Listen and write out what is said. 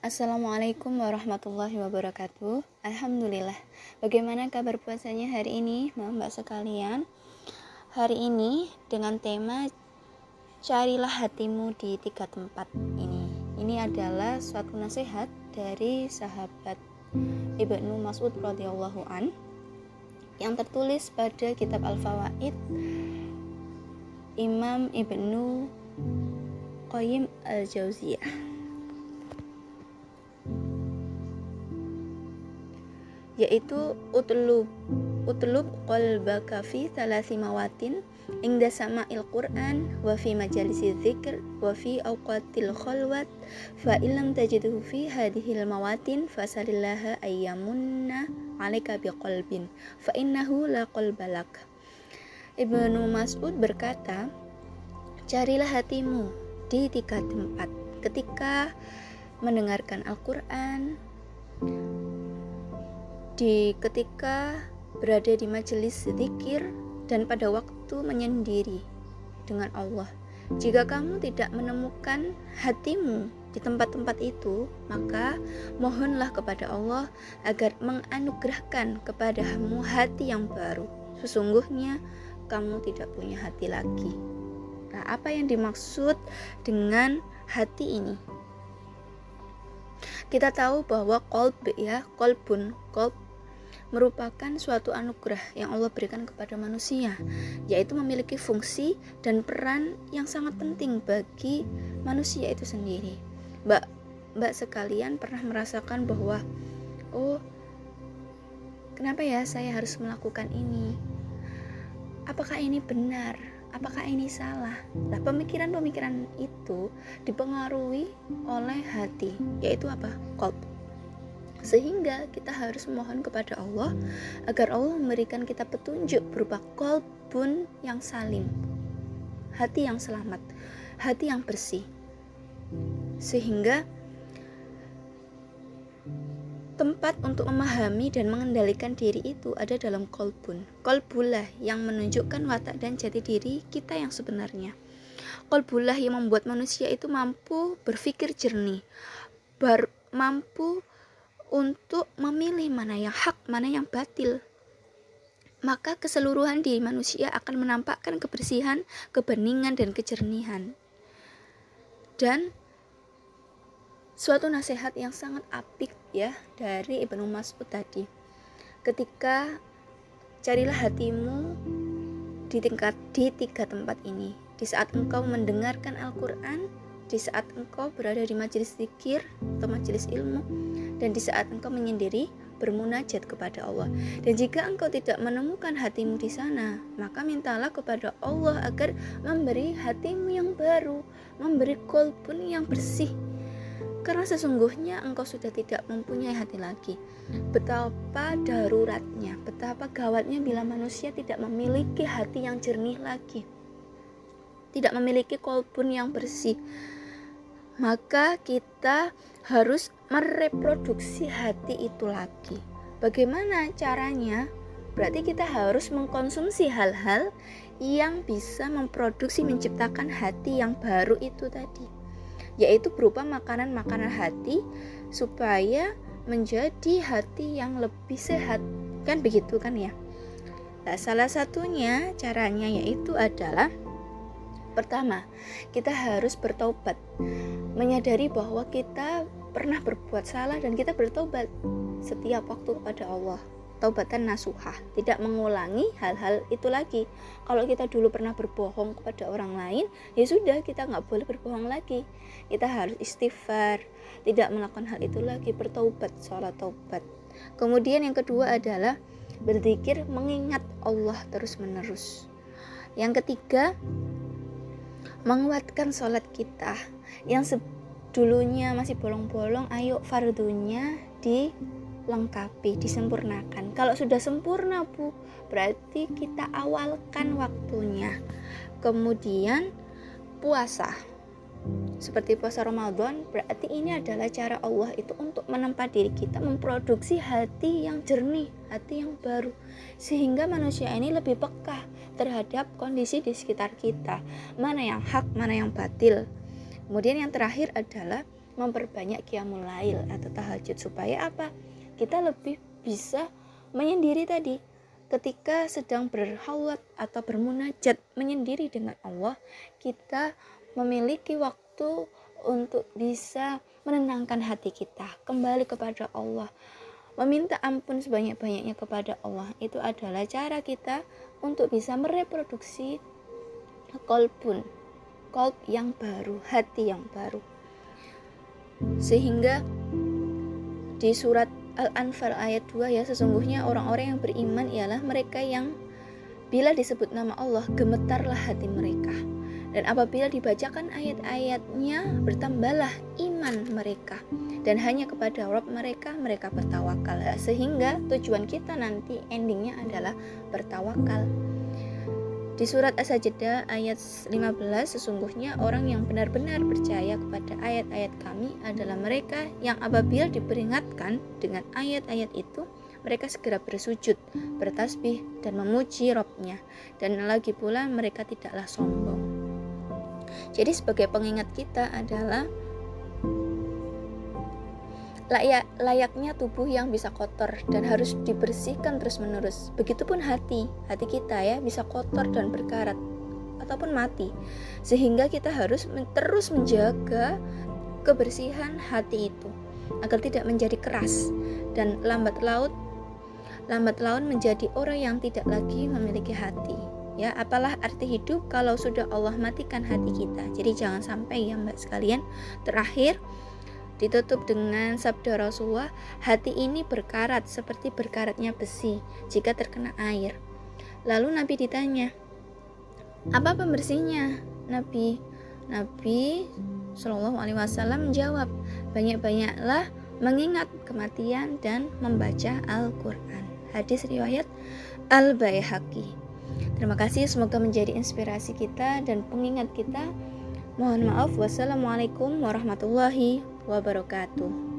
Assalamualaikum warahmatullahi wabarakatuh. Alhamdulillah. Bagaimana kabar puasanya hari ini, Mbak sekalian? Hari ini dengan tema carilah hatimu di 3 tempat ini. Ini adalah suatu nasihat dari sahabat Ibnu Mas'ud radhiyallahu an yang tertulis pada kitab Al-Fawaid Imam Ibnu Qayyim Al-Jauziyah. Yaitu utlub qalbaka fi thalathi mawatin inda sama'il Qur'an wa fi majalisi dzikr wa fi awqatil khalwat fa illam tajidhu fi hadhil mawatin fasalillaha ayyamunna 'alaika biqalbin fa innahu la qalbalak. Ibnu Mas'ud berkata, carilah hatimu di 3 tempat: ketika mendengarkan Al-Quran, ketika berada di majelis zikir, dan pada waktu menyendiri dengan Allah. Jika kamu tidak menemukan hatimu di tempat-tempat itu, maka mohonlah kepada Allah agar menganugerahkan kepadamu hati yang baru. Sesungguhnya kamu tidak punya hati lagi. Nah, apa yang dimaksud dengan hati ini? Kita tahu bahwa qalb merupakan suatu anugerah yang Allah berikan kepada manusia, yaitu memiliki fungsi dan peran yang sangat penting bagi manusia itu sendiri. Mbak sekalian pernah merasakan bahwa, kenapa ya saya harus melakukan ini? Apakah ini benar? Apakah ini salah? Nah, pemikiran-pemikiran itu dipengaruhi oleh hati, yaitu apa? Qalb. Sehingga kita harus memohon kepada Allah agar Allah memberikan kita petunjuk berupa qalbun yang salim, hati yang selamat, hati yang bersih, sehingga tempat untuk memahami dan mengendalikan diri itu ada dalam qalbun. Qalbullah yang menunjukkan watak dan jati diri kita yang sebenarnya. Qalbullah yang membuat manusia itu mampu berpikir jernih, mampu untuk memilih mana yang hak, mana yang batil. Maka keseluruhan diri manusia akan menampakkan kebersihan, kebeningan, dan kejernihan. Dan suatu nasihat yang sangat apik ya dari Ibnu Mas'ud tadi. Ketika carilah hatimu di 3 tempat ini. Di saat engkau mendengarkan Al-Quran, di saat engkau berada di majelis zikir atau majelis ilmu, dan di saat engkau menyendiri bermunajat kepada Allah. Dan jika engkau tidak menemukan hatimu di sana, maka mintalah kepada Allah agar memberi hatimu yang baru, memberi qalbun yang bersih. Karena sesungguhnya engkau sudah tidak mempunyai hati lagi. Betapa daruratnya, betapa gawatnya bila manusia tidak memiliki hati yang jernih lagi, tidak memiliki qalbun yang bersih. Maka kita harus mereproduksi hati itu lagi. Bagaimana caranya? Berarti kita harus mengkonsumsi hal-hal yang bisa memproduksi, menciptakan hati yang baru itu tadi, yaitu berupa makanan-makanan hati supaya menjadi hati yang lebih sehat. Kan begitu kan ya? Nah, salah satunya caranya yaitu adalah, pertama, kita harus bertobat, menyadari bahwa kita pernah berbuat salah dan kita bertobat setiap waktu kepada Allah. Taubatan nasuhah, tidak mengulangi hal-hal itu lagi. Kalau kita dulu pernah berbohong kepada orang lain, ya sudah, kita nggak boleh berbohong lagi. Kita harus istighfar, tidak melakukan hal itu lagi, bertaubat, sholat taubat. Kemudian yang kedua adalah berzikir, mengingat Allah terus menerus. Yang ketiga, menguatkan sholat kita yang dulunya masih bolong-bolong, ayo fardunya dilengkapi, disempurnakan. Kalau sudah sempurna berarti kita awalkan waktunya. Kemudian puasa, seperti puasa Ramadan, berarti ini adalah cara Allah itu untuk menempa diri kita, memproduksi hati yang jernih, hati yang baru, sehingga manusia ini lebih peka terhadap kondisi di sekitar kita, mana yang hak, mana yang batil. Kemudian yang terakhir adalah memperbanyak qiyamul lail atau tahajud. Supaya apa? Kita lebih bisa menyendiri tadi. Ketika sedang berhalwat atau bermunajat menyendiri dengan Allah, kita memiliki waktu untuk bisa menenangkan hati kita, kembali kepada Allah, meminta ampun sebanyak-banyaknya kepada Allah. Itu adalah cara kita untuk bisa mereproduksi qalb yang baru, hati yang baru. Sehingga di surat Al-Anfal ayat 2 ya, sesungguhnya orang-orang yang beriman ialah mereka yang bila disebut nama Allah gemetarlah hati mereka, dan apabila dibacakan ayat-ayatnya bertambahlah iman mereka, dan hanya kepada Rabb mereka bertawakal. Sehingga tujuan kita nanti endingnya adalah bertawakal. Di surat As-Sajdah ayat 15, sesungguhnya orang yang benar-benar percaya kepada ayat-ayat kami adalah mereka yang apabila diperingatkan dengan ayat-ayat itu, mereka segera bersujud, bertasbih, dan memuji Rabb-nya. Dan lagi pula mereka tidaklah sombong. Jadi sebagai pengingat kita adalah layaknya tubuh yang bisa kotor dan harus dibersihkan terus-menerus. Begitupun hati kita ya, bisa kotor dan berkarat ataupun mati. Sehingga kita harus terus menjaga kebersihan hati itu agar tidak menjadi keras dan lambat laun menjadi orang yang tidak lagi memiliki hati. Ya, apalah arti hidup kalau sudah Allah matikan hati kita. Jadi jangan sampai ya Mbak sekalian. Terakhir ditutup dengan sabda Rasulullah, hati ini berkarat seperti berkaratnya besi jika terkena air. Lalu Nabi ditanya, apa pembersihnya? Nabi Shallallahu Alaihi Wasallam menjawab, banyak-banyaklah mengingat kematian dan membaca Al-Quran. Hadis riwayat Al-Baihaqi. Terima kasih, semoga menjadi inspirasi kita dan pengingat kita. Mohon maaf, wassalamualaikum warahmatullahi wabarakatuh.